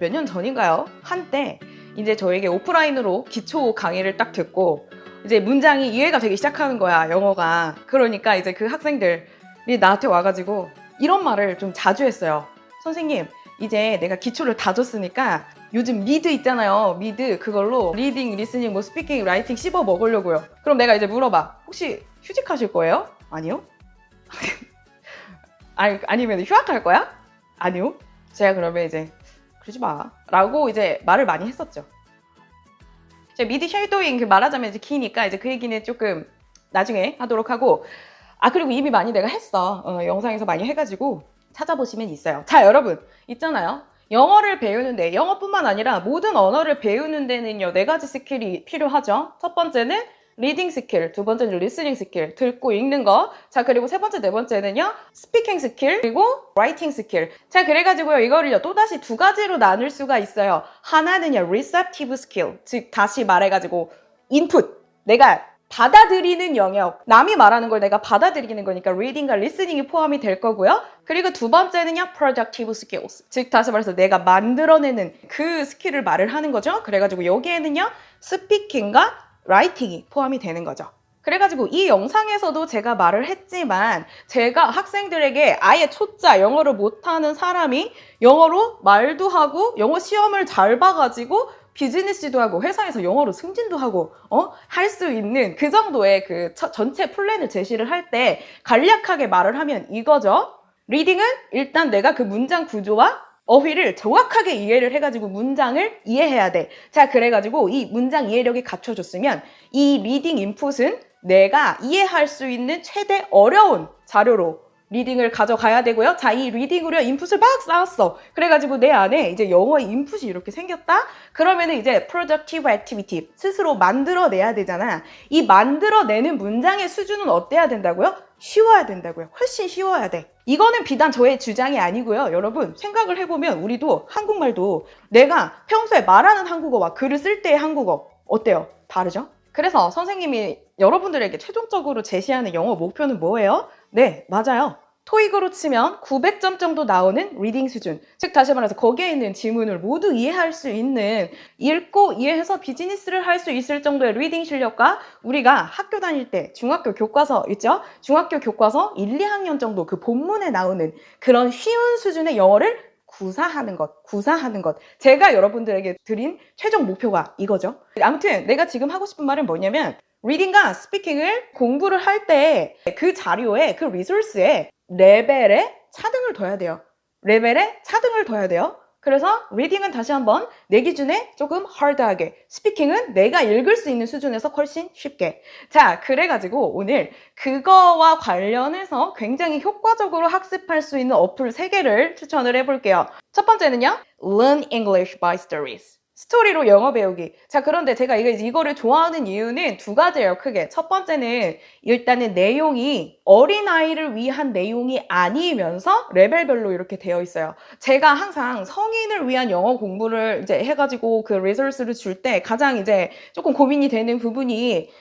몇 년 전인가요? 한때 이제 저에게 오프라인으로 기초 강의를 딱 듣고 이제 문장이 이해가 되기 시작하는 거야, 영어가. 그러니까 이제 그 학생들이 나한테 와가지고 이런 말을 좀 자주 했어요. 선생님, 이제 내가 기초를 다 줬으니까 요즘 미드 있잖아요. 미드 그걸로 리딩, 리스닝, 뭐 스피킹, 라이팅 씹어 먹으려고요. 그럼 내가 이제 물어봐. 혹시 휴직하실 거예요? 아니요. 아니면 휴학할 거야? 아니요. 제가 그러면 이제 그러지 마 라고 이제 말을 많이 했었죠. 제가 미드 쉐도잉 말하자면 이제 기니까 이제 그 얘기는 조금 나중에 하도록 하고, 그리고 이미 많이 내가 했어. 영상에서 많이 해가지고 찾아보시면 있어요. 자, 여러분 있잖아요. 영어를 배우는데, 영어뿐만 아니라 모든 언어를 배우는 데는요 4가지 스킬이 필요하죠. 첫 번째는 리딩 스킬, 두 번째는 리스닝 스킬, 듣고 읽는 거. 자, 그리고 세 번째, 네 번째는요 스피킹 스킬, 그리고 라이팅 스킬. 자, 그래가지고요 이거를요 또다시 2가지로 나눌 수가 있어요. 하나는요 receptive skill, 즉 다시 말해가지고 인풋, 내가 받아들이는 영역, 남이 말하는 걸 내가 받아들이는 거니까 리딩과 리스닝이 포함이 될 거고요. 그리고 두 번째는요 productive skills, 즉 다시 말해서 내가 만들어내는 그 스킬을 말을 하는 거죠. 그래가지고 여기에는요 스피킹과 라이팅이 포함이 되는 거죠. 그래가지고 이 영상에서도 제가 말을 했지만, 제가 학생들에게 아예 초짜 영어를 못하는 사람이 영어로 말도 하고 영어 시험을 잘 봐가지고 비즈니스도 하고 회사에서 영어로 승진도 하고 할 수 있는 그 정도의 그 전체 플랜을 제시를 할 때 간략하게 말을 하면 이거죠. 리딩은 일단 내가 그 문장 구조와 어휘를 정확하게 이해를 해가지고 문장을 이해해야 돼. 자, 그래가지고 이 문장 이해력이 갖춰졌으면 이 리딩 인풋은 내가 이해할 수 있는 최대 어려운 자료로 리딩을 가져가야 되고요. 자, 이 리딩으로 인풋을 막 쌓았어. 그래가지고 내 안에 이제 영어의 인풋이 이렇게 생겼다? 그러면은 이제 productive activity, 스스로 만들어내야 되잖아. 이 만들어내는 문장의 수준은 어때야 된다고요? 쉬워야 된다고요. 훨씬 쉬워야 돼. 이거는 비단 저의 주장이 아니고요. 여러분 생각을 해보면 우리도 한국말도 내가 평소에 말하는 한국어와 글을 쓸 때의 한국어 어때요? 다르죠? 그래서 선생님이 여러분들에게 최종적으로 제시하는 영어 목표는 뭐예요? 네, 맞아요. 토익으로 치면 900점 정도 나오는 리딩 수준, 즉 다시 말해서 거기에 있는 지문을 모두 이해할 수 있는, 읽고 이해해서 비즈니스를 할 수 있을 정도의 리딩 실력과 우리가 학교 다닐 때 중학교 교과서 있죠? 중학교 교과서 1, 2학년 정도 그 본문에 나오는 그런 쉬운 수준의 영어를 구사하는 것. 제가 여러분들에게 드린 최종 목표가 이거죠. 아무튼 내가 지금 하고 싶은 말은 뭐냐면, 리딩과 스피킹을 공부를 할 때 그 자료에, 그 리소스에 레벨에 차등을 둬야 돼요. 그래서 리딩은 다시 한번 내 기준에 조금 하드하게, 스피킹은 내가 읽을 수 있는 수준에서 훨씬 쉽게. 자, 그래가지고 오늘 그거와 관련해서 굉장히 효과적으로 학습할 수 있는 어플 3개를 추천을 해볼게요. 첫 번째는요, Learn English by Stories. 스토리로 영어 배우기. 자, 그런데 제가 이거를 좋아하는 이유는 2가지예요, 크게. 첫 번째는 일단은 내용이 어린아이를 위한 내용이 아니면서 레벨별로 이렇게 되어 있어요. 제가 항상 성인을 위한 영어 공부를 이제 해가지고 그 리소스를 줄 때 가장 이제 조금 고민이 되는 부분이,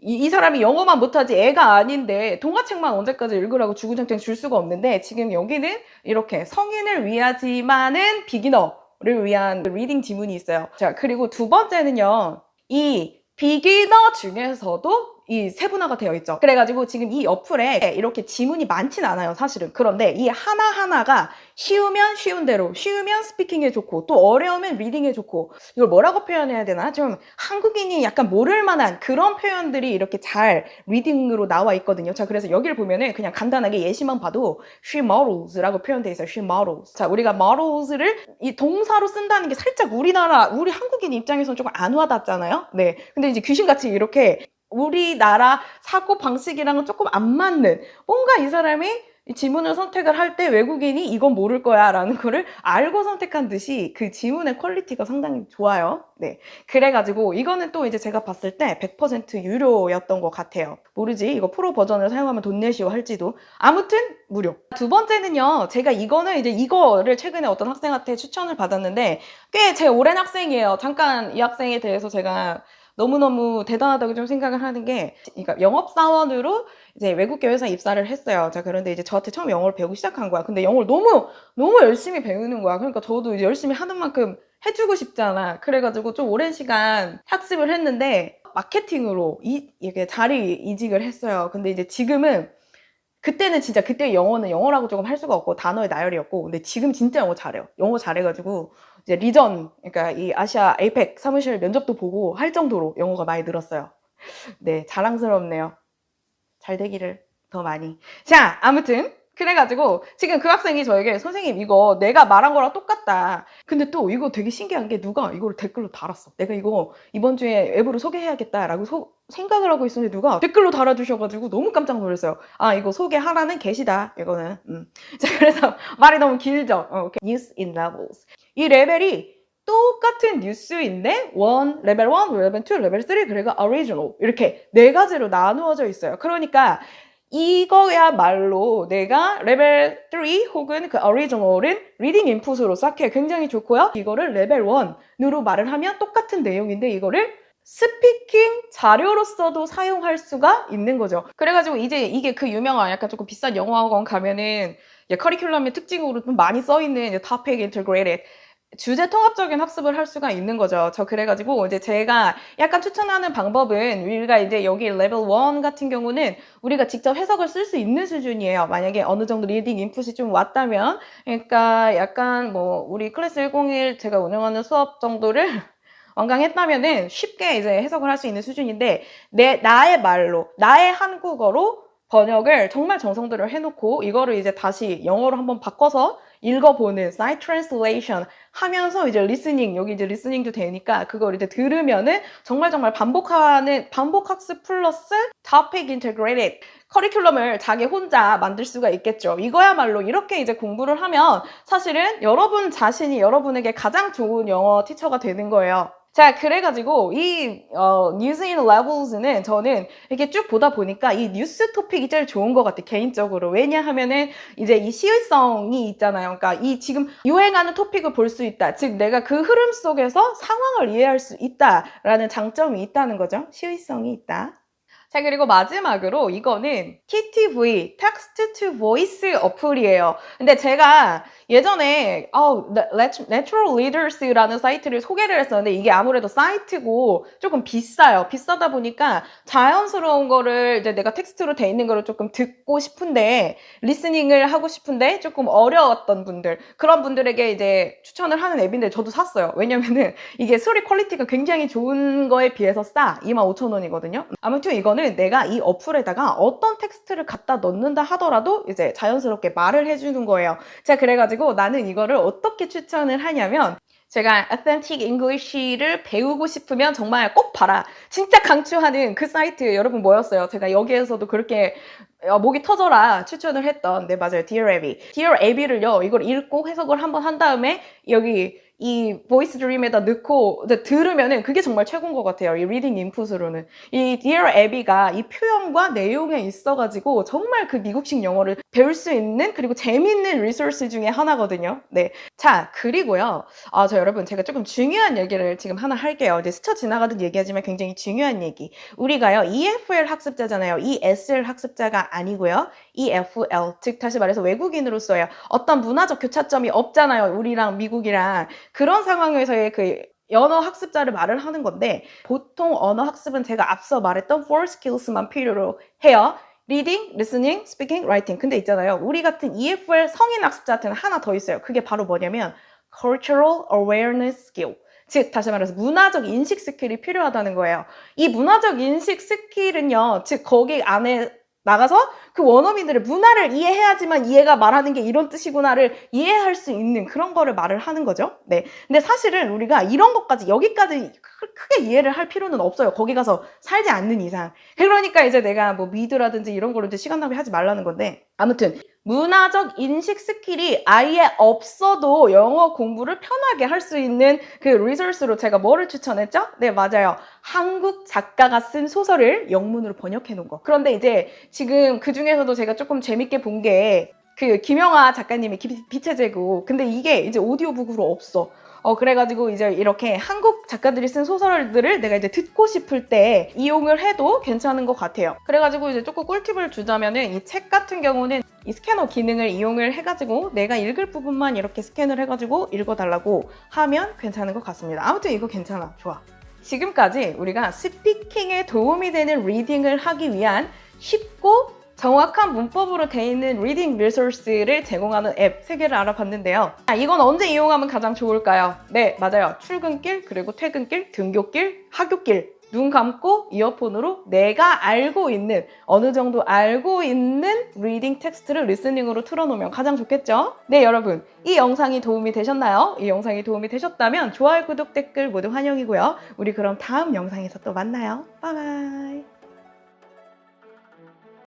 이 사람이 영어만 못하지 애가 아닌데 동화책만 언제까지 읽으라고 주구장창 줄 수가 없는데, 지금 여기는 이렇게 성인을 위하지만은 비기너를 위한 리딩 지문이 있어요. 자, 그리고 두 번째는요, 이 비기너 중에서도 이 세분화가 되어 있죠. 그래가지고 지금 이 어플에 이렇게 지문이 많진 않아요, 사실은. 그런데 이 하나하나가 쉬우면 쉬운 대로, 쉬우면 스피킹에 좋고, 또 어려우면 리딩에 좋고, 이걸 뭐라고 표현해야 되나? 좀 한국인이 약간 모를 만한 그런 표현들이 이렇게 잘 리딩으로 나와 있거든요. 자, 그래서 여기를 보면은 그냥 간단하게 예시만 봐도 she models라고 표현되어 있어요. she models. 자, 우리가 models를 이 동사로 쓴다는 게 살짝 우리 한국인 입장에서는 조금 안 와닿잖아요. 네. 근데 이제 귀신같이 이렇게 우리나라 사고 방식이랑은 조금 안 맞는, 뭔가 이 사람이 이 지문을 선택을 할 때 외국인이 이건 모를 거야 라는 거를 알고 선택한 듯이 그 지문의 퀄리티가 상당히 좋아요. 네, 그래가지고 이거는 또 이제 제가 봤을 때 100% 유료였던 것 같아요. 모르지, 이거 프로 버전을 사용하면 돈 내시오 할지도. 아무튼 무료. 두 번째는요, 제가 이거를 최근에 어떤 학생한테 추천을 받았는데 꽤 제 오랜 학생이에요. 잠깐 이 학생에 대해서 제가 너무너무 대단하다고 좀 생각을 하는 게, 그러니까 영업사원으로 이제 외국계 회사에 입사를 했어요. 자, 그런데 이제 저한테 처음 영어를 배우기 시작한 거야. 근데 영어를 너무 열심히 배우는 거야. 그러니까 저도 이제 열심히 하는 만큼 해주고 싶잖아. 그래가지고 좀 오랜 시간 학습을 했는데, 마케팅으로 이게 자리 이직을 했어요. 근데 이제 지금은, 그때는 진짜 그때 영어는 영어라고 조금 할 수가 없고 단어의 나열이었고, 근데 지금 진짜 영어 잘해요. 영어 잘해가지고 이제 리전, 그러니까 이 아시아 에이펙 사무실 면접도 보고 할 정도로 영어가 많이 늘었어요. 네, 자랑스럽네요. 잘 되기를 더 많이. 자, 아무튼 그래가지고 지금 그 학생이 저에게 선생님 이거 내가 말한 거랑 똑같다. 근데 또 이거 되게 신기한 게 누가 이거를 댓글로 달았어. 내가 이거 이번 주에 앱으로 소개해야겠다라고 생각을 하고 있었는데 누가 댓글로 달아주셔가지고 너무 깜짝 놀랐어요. 아, 이거 소개하라는 게시다. 이거는. 자, 그래서 말이 너무 길죠. 오케이. News in levels. 이 레벨이 똑같은 뉴스인데 레벨 1, 레벨 2, 레벨 3, 그리고 original 이렇게 네 가지로 나누어져 있어요. 그러니까 이거야말로 내가 레벨 3 혹은 그 original은 리딩 인풋으로 쌓기에 굉장히 좋고요. 이거를 레벨 1으로 말을 하면 똑같은 내용인데 이거를 스피킹 자료로서도 사용할 수가 있는 거죠. 그래가지고 이제 이게 그 유명한 약간 조금 비싼 영어학원 가면은 커리큘럼의 특징으로 좀 많이 써있는 topic integrated 주제 통합적인 학습을 할 수가 있는 거죠. 저 그래가지고 이제 제가 약간 추천하는 방법은 우리가 이제 여기 레벨 1 같은 경우는 우리가 직접 해석을 쓸 수 있는 수준이에요. 만약에 어느 정도 리딩 인풋이 좀 왔다면, 그러니까 약간 뭐 우리 클래스 101 제가 운영하는 수업 정도를 완강했다면은 쉽게 이제 해석을 할 수 있는 수준인데, 나의 말로, 나의 한국어로 번역을 정말 정성들을 해놓고 이거를 이제 다시 영어로 한번 바꿔서 읽어보는 side translation 하면서 이제 리스닝, 여기 이제 리스닝도 되니까 그걸 이제 들으면은 정말 반복 학습 플러스 topic integrated 커리큘럼을 자기 혼자 만들 수가 있겠죠. 이거야말로 이렇게 이제 공부를 하면 사실은 여러분 자신이 여러분에게 가장 좋은 영어 티처가 되는 거예요. 자, 그래가지고 이 News in Levels는 저는 이렇게 쭉 보다 보니까 이 뉴스 토픽이 제일 좋은 것 같아, 개인적으로. 왜냐하면은 이제 이 시의성이 있잖아요. 그러니까 이 지금 유행하는 토픽을 볼 수 있다. 즉 내가 그 흐름 속에서 상황을 이해할 수 있다라는 장점이 있다는 거죠. 시의성이 있다. 자, 그리고 마지막으로 이거는 TTV, Text to Voice 어플이에요. 근데 제가 예전에 Natural Leaders라는 사이트를 소개를 했었는데 이게 아무래도 사이트고 조금 비싸요. 비싸다 보니까 자연스러운 거를 이제 내가 텍스트로 돼 있는 거를 조금 듣고 싶은데 리스닝을 하고 싶은데 조금 어려웠던 분들, 그런 분들에게 이제 추천을 하는 앱인데 저도 샀어요. 왜냐면은 이게 소리 퀄리티가 굉장히 좋은 거에 비해서 25,000원이거든요. 아무튼 이거는 내가 이 어플에다가 어떤 텍스트를 갖다 넣는다 하더라도 이제 자연스럽게 말을 해주는 거예요. 제가 그래가지고 나는 이거를 어떻게 추천을 하냐면, 제가 Authentic English를 배우고 싶으면 정말 꼭 봐라, 진짜 강추하는 그 사이트 여러분 뭐였어요? 제가 여기에서도 그렇게 목이 터져라 추천을 했던, 네, 맞아요, Dear Abby. Dear Abby를요, 이걸 읽고 해석을 한번 한 다음에 여기 이 보이스 드림에다 넣고 들으면은 그게 정말 최고인 것 같아요. 이 리딩 인풋으로는. 이 Dear Abby가 이 표현과 내용에 있어가지고 정말 그 미국식 영어를 배울 수 있는, 그리고 재밌는 리소스 중에 하나거든요. 네. 자, 그리고요. 저 여러분, 제가 조금 중요한 얘기를 지금 하나 할게요. 이제 스쳐 지나가듯 얘기하지만 굉장히 중요한 얘기. 우리가요, EFL 학습자잖아요. ESL 학습자가 아니고요. EFL, 즉 다시 말해서 외국인으로서의 어떤 문화적 교차점이 없잖아요. 우리랑 미국이랑. 그런 상황에서의 그 언어 학습자를 말을 하는 건데, 보통 언어 학습은 제가 앞서 말했던 4 skills만 필요로 해요. Reading, Listening, Speaking, Writing. 근데 있잖아요, 우리 같은 EFL 성인 학습자한테는 하나 더 있어요. 그게 바로 뭐냐면 Cultural Awareness Skill. 즉 다시 말해서 문화적 인식 스킬이 필요하다는 거예요. 이 문화적 인식 스킬은요, 즉 거기 안에 나가서 그 원어민들의 문화를 이해해야지만 얘가 말하는 게 이런 뜻이구나를 이해할 수 있는 그런 거를 말을 하는 거죠. 네. 근데 사실은 우리가 이런 것까지, 여기까지 크게 이해를 할 필요는 없어요. 거기 가서 살지 않는 이상. 그러니까 이제 내가 뭐 미드라든지 이런 거로 이제 시간 낭비하지 말라는 건데, 아무튼 문화적 인식 스킬이 아예 없어도 영어 공부를 편하게 할 수 있는 그 리소스로 제가 뭐를 추천했죠? 네, 맞아요. 한국 작가가 쓴 소설을 영문으로 번역해 놓은 거. 그런데 이제 지금 그 중에서도 제가 조금 재밌게 본 게 그 김영하 작가님의 빛의 제국. 근데 이게 이제 오디오북으로 없어. 그래가지고 이제 이렇게 한국 작가들이 쓴 소설들을 내가 이제 듣고 싶을 때 이용을 해도 괜찮은 것 같아요. 그래가지고 이제 조금 꿀팁을 주자면은 이 책 같은 경우는 이 스캐너 기능을 이용을 해가지고 내가 읽을 부분만 이렇게 스캔을 해가지고 읽어달라고 하면 괜찮은 것 같습니다. 아무튼 이거 괜찮아. 좋아. 지금까지 우리가 스피킹에 도움이 되는 리딩을 하기 위한 쉽고 정확한 문법으로 되어 있는 리딩 리소스를 제공하는 앱 3개를 알아봤는데요. 이건 언제 이용하면 가장 좋을까요? 네, 맞아요. 출근길, 그리고 퇴근길, 등굣길, 학교길. 눈 감고 이어폰으로 내가 알고 있는, 어느 정도 알고 있는 리딩 텍스트를 리스닝으로 틀어놓으면 가장 좋겠죠? 네, 여러분. 이 영상이 도움이 되셨나요? 이 영상이 도움이 되셨다면 좋아요, 구독, 댓글 모두 환영이고요. 우리 그럼 다음 영상에서 또 만나요. 바이바이.